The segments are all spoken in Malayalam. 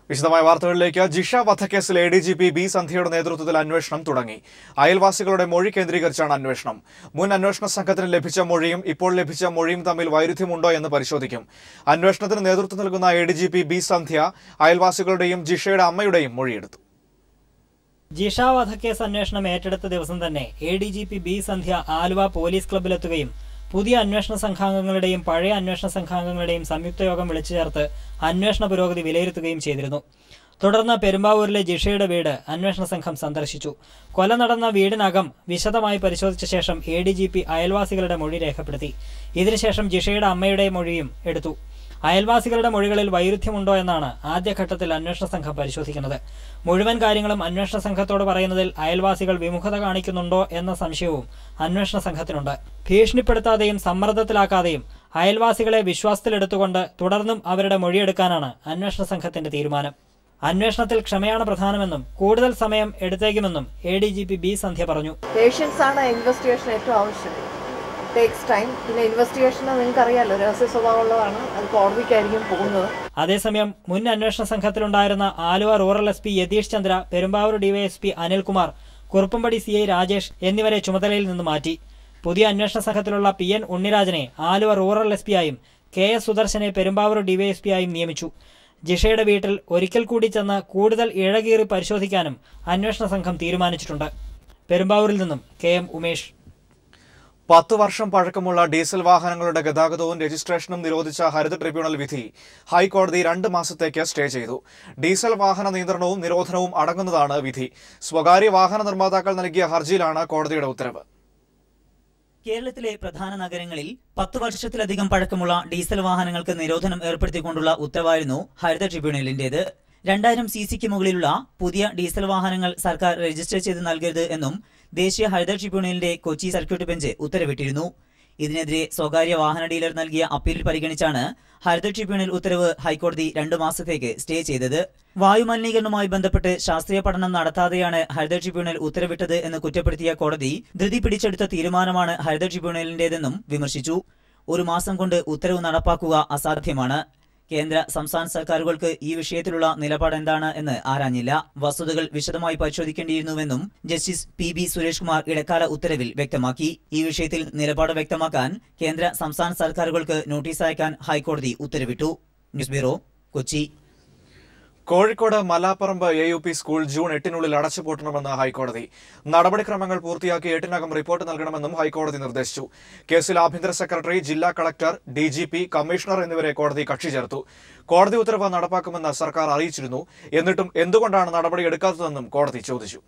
വിശദമായ വാർത്തകളിലേക്ക്. ജിഷ വധക്കേസിൽ ADGP B. സന്ധ്യയുടെ നേതൃത്വത്തിൽ അന്വേഷണം തുടങ്ങി. അയൽവാസികളുടെ മൊഴി കേന്ദ്രീകരിച്ചാണ് അന്വേഷണം. മുൻ അന്വേഷണ സംഘത്തിന് ലഭിച്ച മൊഴിയും ഇപ്പോൾ ലഭിച്ച മൊഴിയും തമ്മിൽ വൈരുദ്ധ്യമുണ്ടോ എന്ന് പരിശോധിക്കും. അന്വേഷണത്തിന് നേതൃത്വം നൽകുന്ന ADGP B. സന്ധ്യ അയൽവാസികളുടെയും ജിഷയുടെ അമ്മയുടെയും മൊഴിയെടുത്തു. ജിഷ വധക്കേസ് അന്വേഷണം ഏറ്റെടുത്ത ദിവസം തന്നെ ADGP B. സന്ധ്യ ആലുവ പോലീസ് ക്ലബ്ബിലെത്തുകയും പുതിയ അന്വേഷണ സംഘാംഗങ്ങളുടെയും പഴയ അന്വേഷണ സംഘാംഗങ്ങളുടെയും സംയുക്ത യോഗം വിളിച്ചു ചേർത്ത് അന്വേഷണ പുരോഗതി വിലയിരുത്തുകയും ചെയ്തിരുന്നു. തുടർന്ന് പെരുമ്പാവൂരിലെ ജിഷയുടെ വീട് അന്വേഷണ സംഘം സന്ദർശിച്ചു. കൊല നടന്ന വീടിനകം വിശദമായി പരിശോധിച്ച ശേഷം ADGP അയൽവാസികളുടെ മൊഴി രേഖപ്പെടുത്തി. ഇതിനുശേഷം ജിഷയുടെ അമ്മയുടെ മൊഴിയും എടുത്തു. അയൽവാസികളുടെ മൊഴികളിൽ വൈരുദ്ധ്യമുണ്ടോ എന്നാണ് ആദ്യഘട്ടത്തിൽ അന്വേഷണ സംഘം പരിശോധിക്കുന്നത്. മുഴുവൻ കാര്യങ്ങളും അന്വേഷണ സംഘത്തോട് പറയുന്നതിൽ അയൽവാസികൾ വിമുഖത കാണിക്കുന്നുണ്ടോ എന്ന സംശയവും അന്വേഷണ സംഘത്തിനുണ്ട്. ഭീഷണിപ്പെടുത്താതെയും സമ്മർദ്ദത്തിലാക്കാതെയും അയൽവാസികളെ വിശ്വാസത്തിലെടുത്തുകൊണ്ട് തുടർന്നും അവരുടെ മൊഴിയെടുക്കാനാണ് അന്വേഷണ സംഘത്തിന്റെ തീരുമാനം. അന്വേഷണത്തിൽ ക്ഷമയാണ് പ്രധാനമെന്നും കൂടുതൽ സമയം എടുത്തേക്കുമെന്നും ADGP B. സന്ധ്യ പറഞ്ഞു. ഇൻവെസ്റ്റിഗേഷൻ ഏറ്റവും ആവശ്യം. Takes time. പിന്നെ ഇൻവെസ്റ്റിഗേഷൻ നിങ്ങൾക്കറിയാലോ, രഹസ്യ സ്വഭാവമുള്ളതാണ്. അത് കോടതിക്കായിരിക്കും പോകുന്നത്. അതേസമയം മുൻ അന്വേഷണ സംഘത്തിലുണ്ടായിരുന്ന Aluva rural SP Yathish Chandra, Perumbavoor DYSP Anilkumar, Kuruppampady CI Rajesh എന്നിവരെ ചുമതലയിൽ നിന്ന് മാറ്റി. പുതിയ അന്വേഷണ സംഘത്തിലുള്ള PN ഉണ്ണിരാജനെ ആലുവ റൂറൽ SP ആയും KS സുദർശനെ പെരുമ്പാവൂർ DYSP ആയും നിയമിച്ചു. ജിഷയുടെ വീട്ടിൽ ഒരിക്കൽ കൂടി ചെന്ന് കൂടുതൽ ഇഴകീറി പരിശോധിക്കാനും അന്വേഷണ സംഘം തീരുമാനിച്ചിട്ടുണ്ട്. പെരുമ്പാവൂരിൽ നിന്നും KM ഉമേഷ്. 10 വർഷം പഴക്കമുള്ള ഡീസൽ വാഹനങ്ങളുടെ ഗതാഗതവും രജിസ്ട്രേഷനും നിരോധിച്ച ഹരിത ട്രിബ്യൂണൽ വിധി ഹൈക്കോടതി 2 മാസത്തേക്ക് സ്റ്റേ ചെയ്തു. ഡീസൽ വാഹന നിയന്ത്രണവും നിരോധനവും അടങ്ങുന്നതാണ് വിധി. സ്വകാര്യ വാഹന നിർമ്മാതാക്കൾ നൽകിയ ഹർജിയിലാണ് കോടതിയുടെ ഉത്തരവ്. കേരളത്തിലെ പ്രധാന നഗരങ്ങളിൽ 10 വർഷത്തിലധികം പഴക്കമുള്ള ഡീസൽ വാഹനങ്ങൾക്ക് നിരോധനം ഏർപ്പെടുത്തിക്കൊണ്ടുള്ള ഉത്തരവായിരുന്നു ഹരിത ട്രിബ്യൂണലിന്റേത്. 2000 CCക്ക് മുകളിലുള്ള പുതിയ ഡീസൽ വാഹനങ്ങൾ സർക്കാർ രജിസ്റ്റർ ചെയ്ത് നൽകരുത് എന്നും ദേശീയ ഹരിത ട്രിബ്യൂണലിന്റെ കൊച്ചി സർക്യൂട്ട് ബെഞ്ച് ഉത്തരവിട്ടിരുന്നു. ഇതിനെതിരെ സ്വകാര്യ വാഹന ഡീലർ നൽകിയ അപ്പീൽ പരിഗണിച്ചാണ് ഹരിത ട്രിബ്യൂണൽ ഉത്തരവ് ഹൈക്കോടതി 2 മാസത്തേക്ക് സ്റ്റേ ചെയ്തത്. വായുമലിനീകരണവുമായി ബന്ധപ്പെട്ട് ശാസ്ത്രീയ പഠനം നടത്താതെയാണ് ഹരിത ട്രിബ്യൂണൽ ഉത്തരവിട്ടത് എന്ന് കുറ്റപ്പെടുത്തിയ കോടതി ധൃതി പിടിച്ചെടുത്ത തീരുമാനമാണ് ഹരിത ട്രിബ്യൂണലിന്റേതെന്നും വിമർശിച്ചു. 1 മാസം കൊണ്ട് ഉത്തരവ് നടപ്പാക്കുക അസാധ്യമാണ്. കേന്ദ്ര സംസ്ഥാന സർക്കാരുകൾക്ക് ഈ വിഷയത്തിലുള്ള നിലപാട് എന്താണ് എന്ന് ആരാഞ്ഞില്ല. വസ്തുതകൾ വിശദമായി പരിശോധിക്കേണ്ടിയിരുന്നുവെന്നും ജസ്റ്റിസ് PB സുരേഷ് കുമാർ ഇടക്കാല ഉത്തരവിൽ വ്യക്തമാക്കി. ഈ വിഷയത്തിൽ നിലപാട് വ്യക്തമാക്കാൻ കേന്ദ്ര സംസ്ഥാന സർക്കാരുകൾക്ക് നോട്ടീസ് അയക്കാൻ ഹൈക്കോടതി ഉത്തരവിട്ടു. News bureau, Kochi. Kozhikode Malaparamba AUP school June 8-നുള്ളിൽ അടച്ചുപൂട്ടണമെന്ന് ഹൈക്കോടതി. നടപടിക്രമങ്ങൾ പൂർത്തിയാക്കി 8-നകം റിപ്പോർട്ട് നൽകണമെന്നും ഹൈക്കോടതി നിർദ്ദേശിച്ചു. കേസിൽ ആഭ്യന്തര സെക്രട്ടറി, ജില്ലാ കളക്ടർ, DGP, കമ്മീഷണർ എന്നിവരെ കോടതി കക്ഷി ചേർത്തു. കോടതി ഉത്തരവ് നടപ്പാക്കുമെന്ന് സർക്കാർ അറിയിച്ചിരുന്നു. എന്നിട്ടും എന്തുകൊണ്ടാണ് നടപടി എടുക്കാത്തതെന്നും കോടതി ചോദിച്ചു.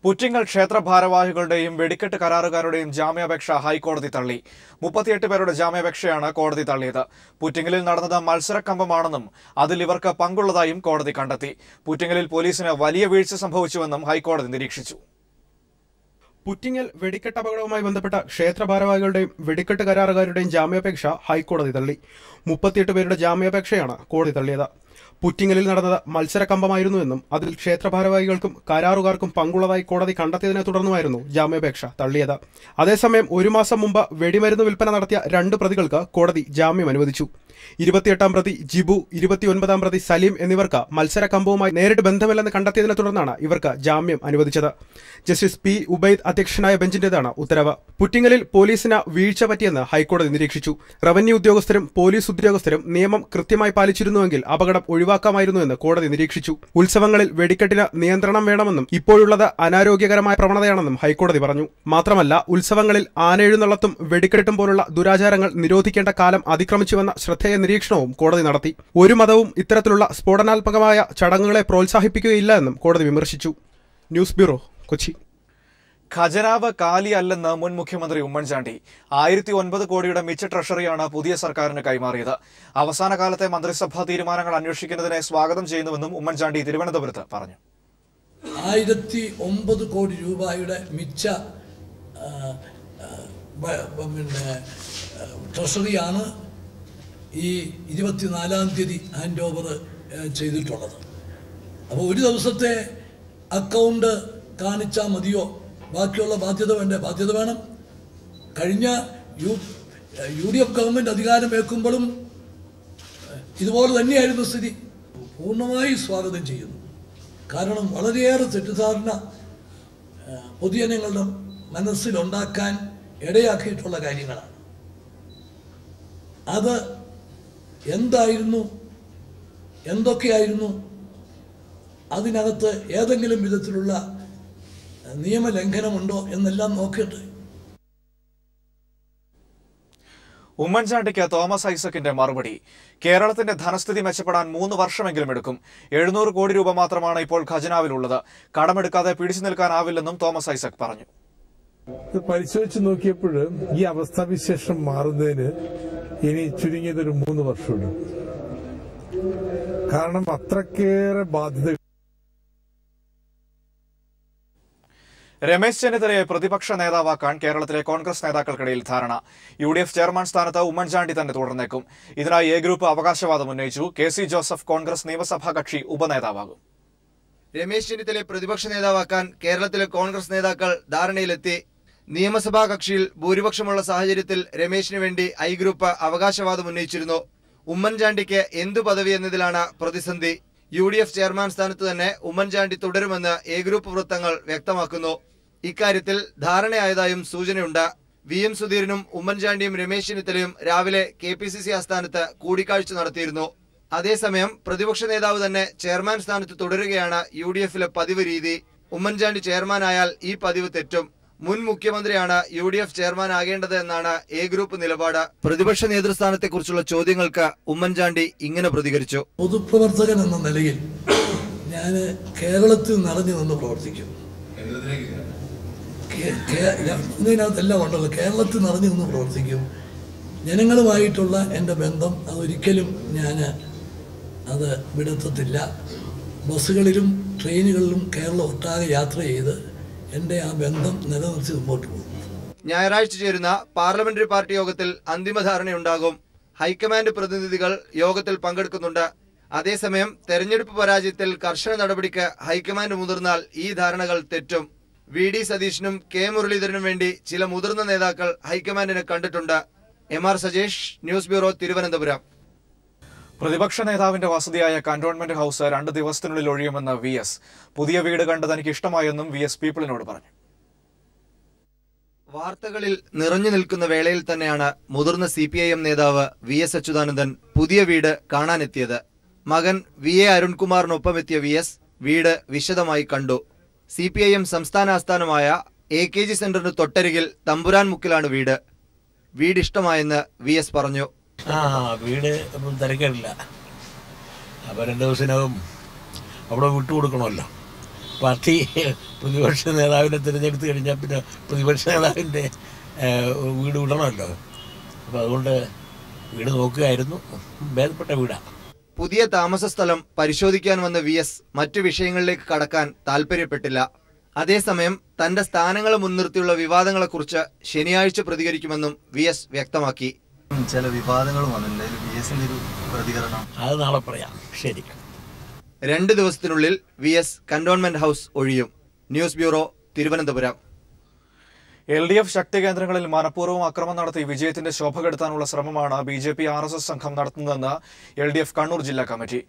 പുറ്റിങ്ങൽ ക്ഷേത്ര ഭാരവാഹികളുടെയും വെടിക്കെട്ട് കരാറുകാരുടെയും ജാമ്യാപേക്ഷ ഹൈക്കോടതി തള്ളി. 38 പേരുടെ ജാമ്യാപേക്ഷയാണ് കോടതി തള്ളിയത്. പുറ്റിങ്ങലിൽ നടന്നത് മത്സരക്കമ്പമാണെന്നും അതിൽ ഇവർക്ക് പങ്കുള്ളതായും കോടതി കണ്ടെത്തി. പുറ്റിങ്ങലിൽ പോലീസിന് വലിയ വീഴ്ച സംഭവിച്ചുവെന്നും ഹൈക്കോടതി നിരീക്ഷിച്ചു. പുറ്റിങ്ങൽ വെടിക്കെട്ട് അപകടവുമായി ബന്ധപ്പെട്ട ക്ഷേത്ര ഭാരവാഹികളുടെയും വെടിക്കെട്ട് കരാറുകാരുടെയും ജാമ്യാപേക്ഷ ഹൈക്കോടതി തള്ളി. 38 പേരുടെ ജാമ്യാപേക്ഷയാണ് കോടതി തള്ളിയത്. പുറ്റിങ്ങലിൽ നടന്നത് മത്സരക്കമ്പമായിരുന്നുവെന്നും അതിൽ ക്ഷേത്ര ഭാരവാഹികൾക്കും കരാറുകാർക്കും പങ്കുള്ളതായി കോടതി കണ്ടെത്തിയതിനെ തുടർന്നുമായിരുന്നു ജാമ്യാപേക്ഷ തള്ളിയത്. അതേസമയം 1 മാസം മുമ്പ് വെടിമരുന്ന് വിൽപ്പന നടത്തിയ 2 പ്രതികൾക്ക് കോടതി ജാമ്യം അനുവദിച്ചു. 28-ാം പ്രതി ജിബു, 29-ാം പ്രതി സലീം എന്നിവർക്ക് മത്സരക്കമ്പവുമായി നേരിട്ട് ബന്ധമില്ലെന്ന് കണ്ടെത്തിയതിനെ തുടർന്നാണ് ഇവർക്ക് ജാമ്യം അനുവദിച്ചത്. Justice P. ഉബൈദ് അധ്യക്ഷനായ ബെഞ്ചിന്റേതാണ് ഉത്തരവ്. പുറ്റിങ്ങലിൽ പോലീസിന് വീഴ്ച പറ്റിയെന്ന് ഹൈക്കോടതി നിരീക്ഷിച്ചു. റവന്യൂ ഉദ്യോഗസ്ഥരും പോലീസ് ഉദ്യോഗസ്ഥരും നിയമം കൃത്യമായി പാലിച്ചിരുന്നുവെങ്കിൽ അപകടം ഒഴിവാക്കാമായിരുന്നുവെന്ന് കോടതി നിരീക്ഷിച്ചു. ഉത്സവങ്ങളിൽ വെടിക്കെട്ടിന് നിയന്ത്രണം വേണമെന്നും ഇപ്പോഴുള്ളത് അനാരോഗ്യകരമായ പ്രവണതയാണെന്നും ഹൈക്കോടതി പറഞ്ഞു. മാത്രമല്ല, ഉത്സവങ്ങളിൽ ആനയെഴുന്നള്ളത്തും വെടിക്കെട്ടും പോലുള്ള ദുരാചാരങ്ങൾ നിരോധിക്കേണ്ട കാലം അതിക്രമിച്ചുവെന്ന ശ്രദ്ധേയ നിരീക്ഷണവും കോടതി നടത്തി. ഒരു മതവും ഇത്തരത്തിലുള്ള സ്ഫോടനാത്മകമായ ചടങ്ങുകളെ പ്രോത്സാഹിപ്പിക്കുകയില്ല എന്നും കോടതി വിമർശിച്ചു. News bureau, Kochi. ഖജനാവ് കാലിയല്ലെന്ന് മുൻ മുഖ്യമന്ത്രി ഉമ്മൻചാണ്ടി. 1009 കോടിയുടെ മിച്ച ട്രഷറിയാണ് പുതിയ സർക്കാരിന് കൈമാറിയത്. അവസാന കാലത്തെ മന്ത്രിസഭാ തീരുമാനങ്ങൾ അന്വേഷിക്കുന്നതിനെ സ്വാഗതം ചെയ്യുന്നുവെന്നും ഉമ്മൻചാണ്ടി തിരുവനന്തപുരത്ത് പറഞ്ഞു. 1009 കോടി രൂപയുടെ മിച്ച ട്രഷറിയാണ് ഈ 24-ാം തീയതി ഹാൻഡ് ഓവർ ചെയ്തിട്ടുള്ളത്. അപ്പോൾ ഒരു ദിവസത്തെ അക്കൗണ്ട് കാണിച്ചാൽ മതിയോ? ബാക്കിയുള്ള ബാധ്യത വേണ്ടേ? ബാധ്യത വേണം. കഴിഞ്ഞ UDF ഗവൺമെൻറ് അധികാരം ഏൽക്കുമ്പോഴും ഇതുപോലെ തന്നെയായിരുന്നു സ്ഥിതി. പൂർണ്ണമായി സ്വാഗതം ചെയ്യുന്നു. കാരണം വളരെയേറെ തെറ്റിദ്ധാരണ പൊതുജനങ്ങളുടെ മനസ്സിലുണ്ടാക്കാൻ ഇടയാക്കിയിട്ടുള്ള കാര്യങ്ങളാണ്. അത് എന്തായിരുന്നു, എന്തൊക്കെയായിരുന്നു, അതിനകത്ത് ഏതെങ്കിലും വിധത്തിലുള്ള നിയമലംഘനമുണ്ടോ എന്നെല്ലാം നോക്കട്ടെ. ഉമ്മൻചാണ്ടിക്ക് തോമസ് ഐസക്കിന്റെ മറുപടി. കേരളത്തിന്റെ ധനസ്ഥിതി മെച്ചപ്പെടാൻ 3 വർഷമെങ്കിലും എടുക്കും. 700 കോടി രൂപ മാത്രമാണ് ഇപ്പോൾ ഖജനാവിലുള്ളത്. കടമെടുക്കാതെ പിടിച്ചു നിൽക്കാനാവില്ലെന്നും തോമസ് ഐസക് പറഞ്ഞു. പരിശോധിച്ച് നോക്കിയപ്പോൾ ഈ അവസ്ഥാവിശേഷം മാറുന്നതിന് ഇനി ചുരുങ്ങിയതൊരു 3 വർഷമുണ്ട്. കാരണം അത്രക്കേറെ ബാധ്യത. രമേശ് ചെന്നിത്തലയെ പ്രതിപക്ഷ നേതാവാക്കാൻ കേരളത്തിലെ കോൺഗ്രസ് നേതാക്കൾക്കിടയിൽ ധാരണ. UDF ചെയർമാൻ സ്ഥാനത്ത് ഉമ്മൻചാണ്ടി തന്നെ തുടർന്നേക്കും. ഇതിനായി എ ഗ്രൂപ്പ് അവകാശവാദം ഉന്നയിച്ചു. KC ജോസഫ് കോൺഗ്രസ് നിയമസഭാ കക്ഷി ഉപനേതാവാകും. രമേശ് ചെന്നിത്തലയെ പ്രതിപക്ഷ നേതാവാക്കാൻ കേരളത്തിലെ കോൺഗ്രസ് നേതാക്കൾ ധാരണയിലെത്തി. നിയമസഭാ കക്ഷിയിൽ ഭൂരിപക്ഷമുള്ള സാഹചര്യത്തിൽ രമേശിന് വേണ്ടി ഐ ഗ്രൂപ്പ് അവകാശവാദം ഉന്നയിച്ചിരുന്നു. ഉമ്മൻചാണ്ടിക്ക് എന്തു പദവി എന്നതിലാണ് പ്രതിസന്ധി. UDF ചെയർമാൻ സ്ഥാനത്ത് തന്നെ ഉമ്മൻചാണ്ടി തുടരുമെന്ന് എ ഗ്രൂപ്പ് വൃത്തങ്ങൾ വ്യക്തമാക്കുന്നു. ഇക്കാര്യത്തിൽ ധാരണയായതായും സൂചനയുണ്ട്. VM സുധീരനും ഉമ്മൻചാണ്ടിയും രമേശ് ചെന്നിത്തലയും രാവിലെ KPCC ആസ്ഥാനത്ത് കൂടിക്കാഴ്ച നടത്തിയിരുന്നു. അതേസമയം പ്രതിപക്ഷ നേതാവ് തന്നെ ചെയർമാൻ സ്ഥാനത്ത് തുടരുകയാണ് UDFിലെ പതിവ് രീതി. ഉമ്മൻചാണ്ടി ചെയർമാനായാൽ ഈ പതിവ് തെറ്റും. മുൻ മുഖ്യമന്ത്രിയാണ് UDF ചെയർമാൻ ആകേണ്ടത് എന്നാണ് എ ഗ്രൂപ്പ് നിലപാട്. പ്രതിപക്ഷ നേതൃസ്ഥാനത്തെക്കുറിച്ചുള്ള ചോദ്യങ്ങൾക്ക് ഉമ്മൻചാണ്ടി ഇങ്ങനെ പ്രതികരിച്ചു. പൊതുപ്രവർത്തകൻ എന്ന നിലയിൽ ഞാൻ കേരളത്തിൽ നിറഞ്ഞു നിന്ന് പ്രവർത്തിക്കും. ഇതിനകത്തെല്ലാം ഉണ്ടല്ലോ, കേരളത്തിൽ നിറഞ്ഞു നിന്ന് പ്രവർത്തിക്കും. ജനങ്ങളുമായിട്ടുള്ള എൻ്റെ ബന്ധം അതൊരിക്കലും ഞാൻ അത് വിടത്തത്തില്ല. ബസ്സുകളിലും ട്രെയിനുകളിലും കേരളം ഒട്ടാകെ യാത്ര ചെയ്ത് എൻ്റെ ആ ബന്ധം നിലനിർത്തി മുമ്പോട്ട് പോകും. ഞായറാഴ്ച ചേരുന്ന പാർലമെന്ററി പാർട്ടി യോഗത്തിൽ അന്തിമ ധാരണയുണ്ടാകും. ഹൈക്കമാൻഡ് പ്രതിനിധികൾ യോഗത്തിൽ പങ്കെടുക്കുന്നുണ്ട്. അതേസമയം തെരഞ്ഞെടുപ്പ് പരാജയത്തിൽ കർശന നടപടിക്ക് ഹൈക്കമാൻഡ് മുതിർന്നാൽ ഈ ധാരണകൾ തെറ്റും. VD സതീശനും K മുരളീധരനും വേണ്ടി ചില മുതിർന്ന നേതാക്കൾ ഹൈക്കമാൻഡിനെ കണ്ടിട്ടുണ്ട്. MR Sajesh, news bureau, Thiruvananthapuram. പ്രതിപക്ഷ നേതാവിന്റെ വസതിയായ കന്റോൺമെന്റ് ഹൌസ് 2 ദിവസത്തിനുള്ളിൽ ഒഴിയുമെന്ന് VS. പുതിയ വീട് കണ്ട് തനിക്ക് ഇഷ്ടമായെന്നും VS പീപ്പിളിനോട് പറഞ്ഞു. വാർത്തകളിൽ നിറഞ്ഞു നിൽക്കുന്ന വേളയിൽ തന്നെയാണ് മുതിർന്ന CPIM നേതാവ് VS അച്യുതാനന്ദൻ പുതിയ വീട് കാണാനെത്തിയത്. മകൻ VA അരുൺകുമാറിനൊപ്പം എത്തിയ VS വീട് വിശദമായി കണ്ടു. CPIM സംസ്ഥാന ആസ്ഥാനമായ AKG സെന്ററിന് തൊട്ടരികിൽ തമ്പുരാൻ മുക്കിലാണ് വീട്. വീട് ഇഷ്ടമായെന്ന് VS പറഞ്ഞു. വീട് ഒന്നും തിരക്കില്ല. അപ്പോൾ 2 ദിവസത്തിനകം അവിടെ വിട്ടുകൊടുക്കണമല്ലോ. പാർട്ടി പ്രതിപക്ഷ നേതാവിനെ തിരഞ്ഞെടുത്ത് കഴിഞ്ഞാൽ പിന്നെ പ്രതിപക്ഷ നേതാവിൻ്റെ വീട് വിടണമല്ലോ. അപ്പോൾ അതുകൊണ്ട് വീട് നോക്കുകയായിരുന്നു. ഭേദപ്പെട്ട വീടാണ്. പുതിയ താമസ സ്ഥലം പരിശോധിക്കാൻ വന്ന VS മറ്റു വിഷയങ്ങളിലേക്ക് കടക്കാൻ താൽപ്പര്യപ്പെട്ടില്ല. അതേസമയം തന്റെ സ്ഥാനങ്ങളെ മുൻനിർത്തിയുള്ള വിവാദങ്ങളെക്കുറിച്ച് ശനിയാഴ്ച പ്രതികരിക്കുമെന്നും VS വ്യക്തമാക്കി. ചില വിവാദങ്ങളും വന്നിട്ടുണ്ട്. VSന്റെ ഒരു പ്രതികരണം അത് നാളെ പറയാം. ശരി. 2 ദിവസത്തിനുള്ളിൽ VS കന്റോൺമെന്റ് ഹൌസ് ഒഴിയും. News bureau, Thiruvananthapuram. LDF ശക്തി കേന്ദ്രങ്ങളിൽ മനഃപൂർവ്വം അക്രമം നടത്തി വിജയത്തിന്റെ ശോഭ കെടുത്താനുള്ള ശ്രമമാണ് BJP RSS സംഘം നടത്തുന്നതെന്ന് LDF കണ്ണൂർ ജില്ലാ കമ്മിറ്റി.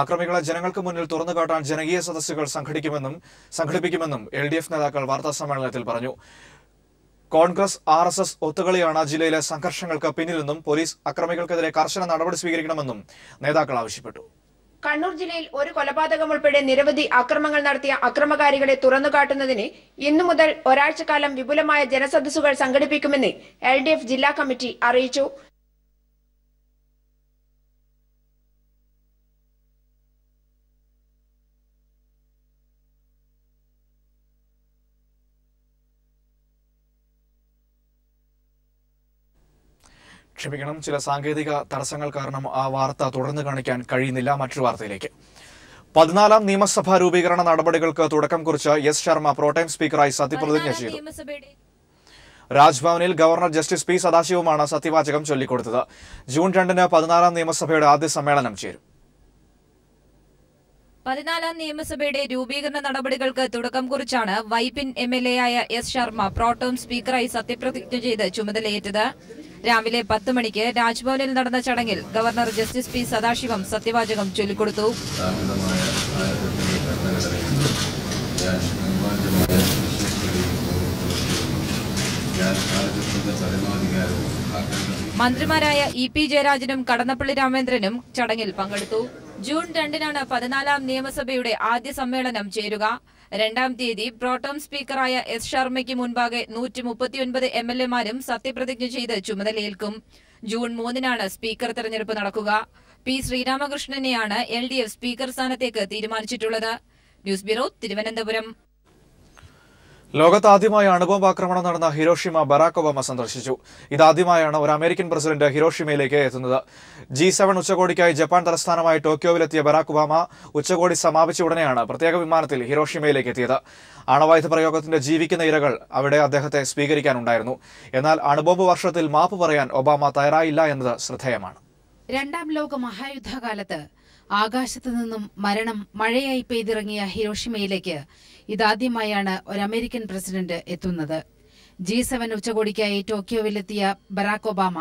ആക്രമികളെ ജനങ്ങൾക്ക് മുന്നിൽ തുറന്നുകാട്ടാൻ ജനകീയ സദസ്സുകൾ സംഘടിപ്പിക്കുമെന്നും LDF നേതാക്കൾ വാർത്താസമ്മേളനത്തിൽ പറഞ്ഞു. കോൺഗ്രസ് RSS ഒത്തുകളിയാണ് ജില്ലയിലെ സംഘർഷങ്ങൾക്ക് പിന്നിലെന്നും പോലീസ് അക്രമികൾക്കെതിരെ കർശന നടപടി സ്വീകരിക്കണമെന്നും നേതാക്കൾ ആവശ്യപ്പെട്ടു. കണ്ണൂർ ജില്ലയിൽ ഒരു കൊലപാതകം ഉൾപ്പെടെ നിരവധി അക്രമങ്ങൾ നടത്തിയ അക്രമകാരികളെ തുറന്നുകാട്ടുന്നതിന് ഇന്നു മുതൽ ഒരാഴ്ചക്കാലം വിപുലമായ ജനസദസ്സുകൾ സംഘടിപ്പിക്കുമെന്ന് LDF ജില്ലാ കമ്മിറ്റി അറിയിച്ചു. ക്ഷമിക്കണം, ചില സാങ്കേതിക തടസ്സങ്ങൾ കാരണം ആ വാർത്ത തുടർന്ന് കാണിക്കാൻ കഴിയുന്നില്ല. മറ്റൊരു വാർത്തയിലേക്ക്. 14ാം നിയമസഭാ രൂപീകരണ നടപടികൾക്ക് തുടക്കം കുറിച്ച് എസ് ശർമ്മ പ്രോടൈം സ്പീക്കറായി സത്യപ്രതിജ്ഞ ചെയ്തു. രാജ്ഭവനിൽ ഗവർണർ ജസ്റ്റിസ് P സദാശിവമാണ് സത്യവാചകം ചൊല്ലിക്കൊടുത്തത്. ജൂൺ 2-ന് 14ാം നിയമസഭയുടെ ആദ്യ സമ്മേളനം ചേരും. 14ാം നിയമസഭയുടെ രൂപീകരണ നടപടികൾക്ക് തുടക്കം കുറിച്ചാണ് വൈപ്പിൻ MLA ആയ എസ് ശർമ്മ പ്രോടോം സ്പീക്കറായി സത്യപ്രതിജ്ഞ ചെയ്ത് ചുമതലയേറ്റത്. രാവിലെ 10 മണിക്ക് രാജ്ഭവനിൽ നടന്ന ചടങ്ങിൽ ഗവർണർ ജസ്റ്റിസ് പി സദാശിവം സത്യവാചകം ചൊല്ലിക്കൊടുത്തു. മന്ത്രിമാരായ EP ജയരാജനും കടന്നപ്പള്ളി രാമേന്ദ്രനും ചടങ്ങിൽ പങ്കെടുത്തു. ജൂൺ 2-നാണ് 14ാം നിയമസഭയുടെ ആദ്യ സമ്മേളനം ചേരുക. 2-ാം തീയതി പ്രോട്ടോം സ്പീക്കറായ S. ശർമ്മയ്ക്ക് മുൻപാകെ 139 MLA-മാരും സത്യപ്രതിജ്ഞ ചെയ്ത് ചുമതലയേൽക്കും. ജൂൺ 3-നാണ് സ്പീക്കർ തെരഞ്ഞെടുപ്പ് നടക്കുക. P. ശ്രീരാമകൃഷ്ണനെയാണ് LDF സ്പീക്കർ സ്ഥാനത്തേക്ക് തീരുമാനിച്ചിട്ടുള്ളത്. News bureau, Thiruvananthapuram. ലോകത്താദ്യമായി അണുബോംബാക്രമണം നടന്ന ഹിരോഷിമ ബറാക് ഒബാമ സന്ദർശിച്ചു. ഇതാദ്യമായാണ് ഒരു അമേരിക്കൻ പ്രസിഡന്റ് ഹിരോഷിമയിലേക്ക് എത്തുന്നത്. G7 ഉച്ചകോടിക്കായി ജപ്പാൻ തലസ്ഥാനമായ ടോക്കിയോവിലെത്തിയ ബറാക് ഒബാമ ഉച്ചകോടി സമാപിച്ച ഉടനെയാണ് പ്രത്യേക വിമാനത്തിൽ ഹിരോഷിമയിലേക്ക് എത്തിയത്. ആണവായുധ പ്രയോഗത്തിന്റെ ജീവിക്കുന്ന ഇരകൾ അവിടെ അദ്ദേഹത്തെ സ്വീകരിക്കാനുണ്ടായിരുന്നു. എന്നാൽ അണുബോംബ് വർഷത്തിൽ മാപ്പ് പറയാൻ ഒബാമ തയ്യാറായില്ല എന്നത് ശ്രദ്ധേയമാണ്. രണ്ടാം ലോക മഹായുദ്ധകാലത്ത് ആകാശത്തു നിന്നും മരണം മഴയായി പെയ്തിറങ്ങിയ ഹിരോഷിമയിലേക്ക് ഇതാദ്യമായാണ് ഒരു അമേരിക്കൻ പ്രസിഡന്റ് എത്തുന്നത്. G7 ഉച്ചകോടിക്കായി ടോക്കിയോവിലെത്തിയ ബറാക് ഒബാമ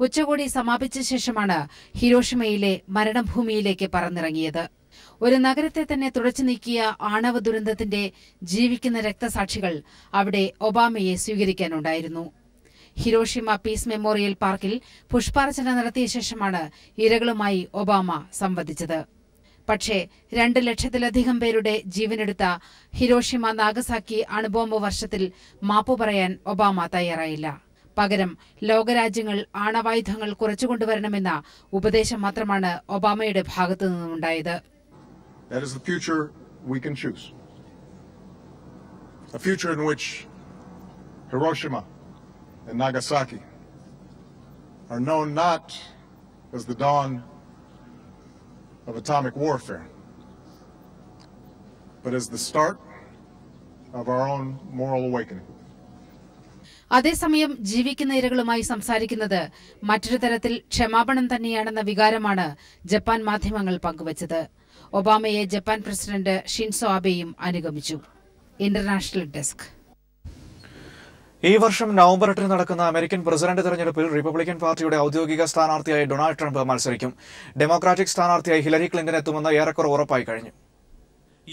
ഉച്ചകോടി സമാപിച്ച ശേഷമാണ് ഹിരോഷിമയിലെ മരണഭൂമിയിലേക്ക് പറന്നിറങ്ങിയത്. ഒരു നഗരത്തെ തന്നെ തുടച്ചു നീക്കിയ ആണവ ദുരന്തത്തിന്റെ ജീവിക്കുന്ന രക്തസാക്ഷികൾ അവിടെ ഒബാമയെ സ്വീകരിക്കാനുണ്ടായിരുന്നു. ഹിരോഷിമ പീസ് മെമ്മോറിയൽ പാർക്കിൽ പുഷ്പാർച്ചന നടത്തിയ ശേഷമാണ് ഇരകളുമായി ഒബാമ സംവദിച്ചത്. പക്ഷേ 2 ലക്ഷത്തിലധികം പേരുടെ ജീവനെടുത്ത ഹിരോഷിമ നാഗസാക്കി അണുബോംബ് വർഷത്തിൽ മാപ്പു പറയാൻ ഒബാമ തയ്യാറായില്ല. പകരം ലോകരാജ്യങ്ങൾ ആണവായുധങ്ങൾ കുറച്ചുകൊണ്ടുവരണമെന്ന ഉപദേശം മാത്രമാണ് ഒബാമയുടെ ഭാഗത്തു നിന്നുണ്ടായത്. and Nagasaki are known not as the dawn of atomic warfare, but as the start of our own moral awakening. അതേസമയം ജീവിക്കുന്ന ഇരകളുമായി സംസാരിക്കുന്നത് മറ്റൊരു തരത്തിൽ ക്ഷമാപണം തന്നെയാണെന്ന വികാരമാണ് ജപ്പാൻ മാധ്യമങ്ങൾ പങ്കുവച്ചത്. ഒബാമയെ ജപ്പാൻ പ്രസിഡന്റ് ഷിൻസോ ആബെയും അനുഗമിച്ചു. International desk. ഈ വർഷം നവംബർ 8 നടക്കുന്ന അമേരിക്കൻ പ്രസിഡന്റ് തെരഞ്ഞെടുപ്പിൽ റിപ്പബ്ലിക്കൻ പാർട്ടിയുടെ ഔദ്യോഗിക സ്ഥാനാർത്ഥിയായി ഡൊണാൾഡ് ട്രംപ് മത്സരിക്കും. ഡെമോക്രാറ്റിക് സ്ഥാനാർത്ഥിയായി ഹിലരി ക്ലിന്റൺ എത്തുമെന്ന് ഏറെക്കുറെ ഉറപ്പായി കഴിഞ്ഞു.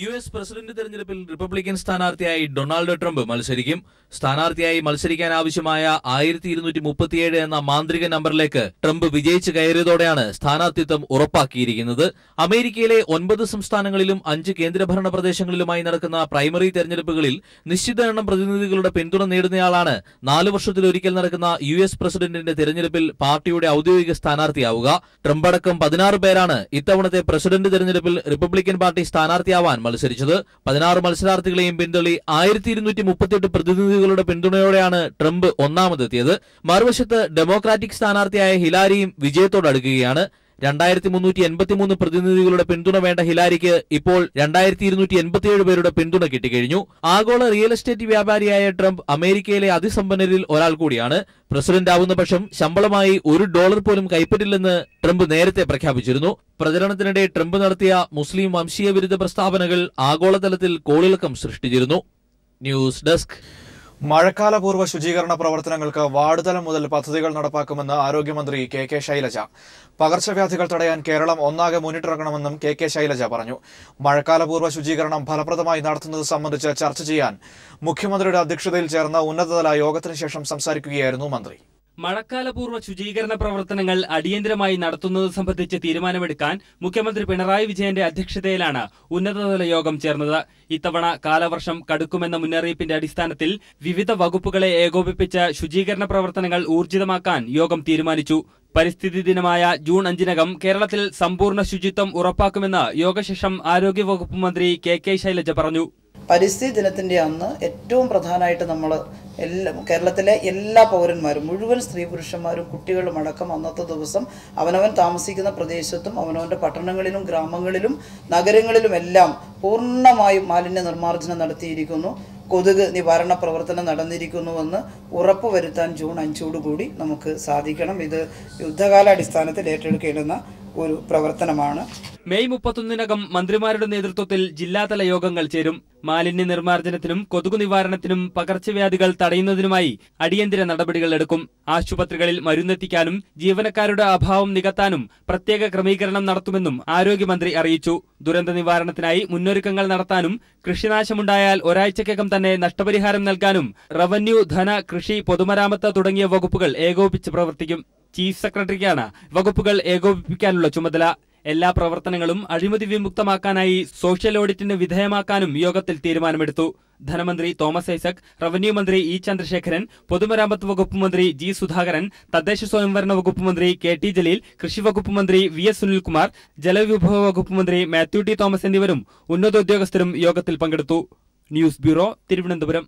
US പ്രസിഡന്റ് തെരഞ്ഞെടുപ്പിൽ റിപ്പബ്ലിക്കൻ സ്ഥാനാർത്ഥിയായി ഡൊണാൾഡ് ട്രംപ് മത്സരിക്കും. സ്ഥാനാർത്ഥിയായി മത്സരിക്കാൻ ആവശ്യമായ 1237 എന്ന മാന്ത്രിക നമ്പറിലേക്ക് ട്രംപ് വിജയിച്ചു കയറിയതോടെയാണ് സ്ഥാനാർത്ഥിത്വം ഉറപ്പാക്കിയിരിക്കുന്നത്. അമേരിക്കയിലെ 9 സംസ്ഥാനങ്ങളിലും 5 കേന്ദ്രഭരണ പ്രദേശങ്ങളിലുമായി നടക്കുന്ന പ്രൈമറി തെരഞ്ഞെടുപ്പുകളിൽ നിശ്ചിത എണ്ണം പ്രതിനിധികളുടെ പിന്തുണ നേടുന്നയാളാണ് 4 വർഷത്തിലൊരിക്കൽ നടക്കുന്ന US പ്രസിഡന്റിന്റെ തെരഞ്ഞെടുപ്പിൽ പാർട്ടിയുടെ ഔദ്യോഗിക സ്ഥാനാർത്ഥിയാവുക. ട്രംപ് അടക്കം 16 പേരാണ് ഇത്തവണത്തെ പ്രസിഡന്റ് തെരഞ്ഞെടുപ്പിൽ റിപ്പബ്ലിക്കൻ പാർട്ടി സ്ഥാനാർത്ഥിയാവാൻ മത്സരിച്ചത്. 16 മത്സരാർത്ഥികളെയും പിന്തള്ളി 1238 പ്രതിനിധികളുടെ പിന്തുണയോടെയാണ് ട്രംപ് ഒന്നാമതെത്തിയത്. മറുവശത്ത് ഡെമോക്രാറ്റിക് സ്ഥാനാർത്ഥിയായ ഹിലാരിയും വിജയത്തോടടുക്കുകയാണ്. 2383 പ്രതിനിധികളുടെ പിന്തുണ വേണ്ട ഹിലാരിക്ക് ഇപ്പോൾ 2287 പേരുടെ പിന്തുണ കിട്ടിക്കഴിഞ്ഞു. ആഗോള റിയൽ എസ്റ്റേറ്റ് വ്യാപാരിയായ ട്രംപ് അമേരിക്കയിലെ അതിസമ്പന്നരിൽ ഒരാൾ കൂടിയാണ്. പ്രസിഡന്റ് ആവുന്ന പക്ഷം ശമ്പളമായി $1 പോലും കൈപ്പറ്റില്ലെന്ന് ട്രംപ് നേരത്തെ പ്രഖ്യാപിച്ചിരുന്നു. പ്രചരണത്തിനിടെ ട്രംപ് നടത്തിയ മുസ്ലിം വംശീയ വിരുദ്ധ പ്രസ്താവനകൾ ആഗോളതലത്തിൽ കോളിളക്കം സൃഷ്ടിച്ചിരുന്നു. News desk. മഴക്കാലപൂർവ്വ ശുചീകരണ പ്രവർത്തനങ്ങൾക്ക് വാർഡ് തലം മുതൽ പദ്ധതികൾ നടപ്പാക്കുമെന്ന് ആരോഗ്യമന്ത്രി KK ശൈലജ. പകർച്ചവ്യാധികൾ തടയാൻ കേരളം ഒന്നാകെ മുന്നിട്ടിറങ്ങണമെന്നും KK ശൈലജ പറഞ്ഞു. മഴക്കാലപൂർവ്വ ശുചീകരണം ഫലപ്രദമായി നടത്തുന്നത് സംബന്ധിച്ച് ചർച്ച ചെയ്യാൻ മുഖ്യമന്ത്രിയുടെ അധ്യക്ഷതയിൽ ചേർന്ന ഉന്നതതല യോഗത്തിന് ശേഷം സംസാരിക്കുകയായിരുന്നു മന്ത്രി. മഴക്കാലപൂർവ്വ ശുചീകരണ പ്രവർത്തനങ്ങൾ അടിയന്തരമായി നടത്തുന്നത് സംബന്ധിച്ച് തീരുമാനമെടുക്കാൻ മുഖ്യമന്ത്രി പിണറായി വിജയന്റെ അധ്യക്ഷതയിലാണ് ഉന്നതതല യോഗം ചേർന്നത്. ഇത്തവണ കാലവർഷം കടുക്കുമെന്ന മുന്നറിയിപ്പിന്റെ അടിസ്ഥാനത്തിൽ വിവിധ വകുപ്പുകളെ ഏകോപിപ്പിച്ച് ശുചീകരണ പ്രവർത്തനങ്ങൾ ഊർജിതമാക്കാൻ യോഗം തീരുമാനിച്ചു. പരിസ്ഥിതി ദിനമായ ജൂൺ 5-നകം കേരളത്തിൽ സമ്പൂർണ്ണ ശുചിത്വം ഉറപ്പാക്കുമെന്ന് യോഗശേഷം ആരോഗ്യവകുപ്പ് മന്ത്രി KK ശൈലജ പറഞ്ഞു. പരിസ്ഥിതി ദിനത്തിൻ്റെ അന്ന് ഏറ്റവും പ്രധാനമായിട്ട് നമ്മൾ കേരളത്തിലെ എല്ലാ പൗരന്മാരും മുഴുവൻ സ്ത്രീ പുരുഷന്മാരും കുട്ടികളും അടക്കം അന്നത്തെ ദിവസം അവനവൻ താമസിക്കുന്ന പ്രദേശത്തും അവനവൻ്റെ പട്ടണങ്ങളിലും ഗ്രാമങ്ങളിലും നഗരങ്ങളിലുമെല്ലാം പൂർണ്ണമായും മാലിന്യ നിർമ്മാർജ്ജനം നടത്തിയിരിക്കുന്നു. കൊതുക് നിവാരണ പ്രവർത്തനം നടന്നിരിക്കുന്നുവെന്ന് ഉറപ്പുവരുത്താൻ ജൂൺ 5 കൂടി നമുക്ക് സാധിക്കണം. ഇത് യുദ്ധകാലാടിസ്ഥാനത്തിൽ ഏറ്റെടുക്കേണ്ടുന്ന ഒരു പ്രവർത്തനമാണ്. മെയ് 31-നകം മന്ത്രിമാരുടെ നേതൃത്വത്തിൽ ജില്ലാതല യോഗങ്ങൾ ചേരും. മാലിന്യ നിർമ്മാർജ്ജനത്തിനും കൊതുകു നിവാരണത്തിനും പകർച്ചവ്യാധികൾ തടയുന്നതിനുമായി അടിയന്തര നടപടികൾ എടുക്കും. ആശുപത്രികളിൽ മരുന്നെത്തിക്കാനും ജീവനക്കാരുടെ അഭാവം നികത്താനും പ്രത്യേക ക്രമീകരണം നടത്തുമെന്നും ആരോഗ്യമന്ത്രി അറിയിച്ചു. ദുരന്ത നിവാരണത്തിനായി മുന്നൊരുക്കങ്ങൾ നടത്താനും കൃഷിനാശമുണ്ടായാൽ ഒരാഴ്ചക്കകം തന്നെ നഷ്ടപരിഹാരം നൽകാനും റവന്യൂ, ധന, കൃഷി, പൊതുമരാമത്ത് തുടങ്ങിയ വകുപ്പുകൾ ഏകോപിപ്പിച്ച് പ്രവർത്തിക്കും. ചീഫ് സെക്രട്ടറിക്കാണ് വകുപ്പുകൾ ഏകോപിപ്പിക്കാനുള്ള ചുമതല. എല്ലാ പ്രവർത്തനങ്ങളും അഴിമതി വിമുക്തമാക്കാനായി സോഷ്യൽ ഓഡിറ്റിന് വിധേയമാക്കാനും യോഗത്തിൽ തീരുമാനമെടുത്തു. ധനമന്ത്രി തോമസ് ഐസക്, റവന്യൂ മന്ത്രി ഇ ചന്ദ്രശേഖരൻ, പൊതുമരാമത്ത് വകുപ്പ് മന്ത്രി ജി സുധാകരൻ, തദ്ദേശ സ്വയംഭരണ വകുപ്പ് മന്ത്രി കെ ടി ജലീൽ, കൃഷി വകുപ്പ് മന്ത്രി വി എസ് സുനിൽകുമാർ, ജലവിഭവ വകുപ്പ് മന്ത്രി മാത്യു ടി തോമസ് എന്നിവരും ഉന്നതോദ്യോഗസ്ഥരും യോഗത്തിൽ പങ്കെടുത്തു. News bureau, Thiruvananthapuram.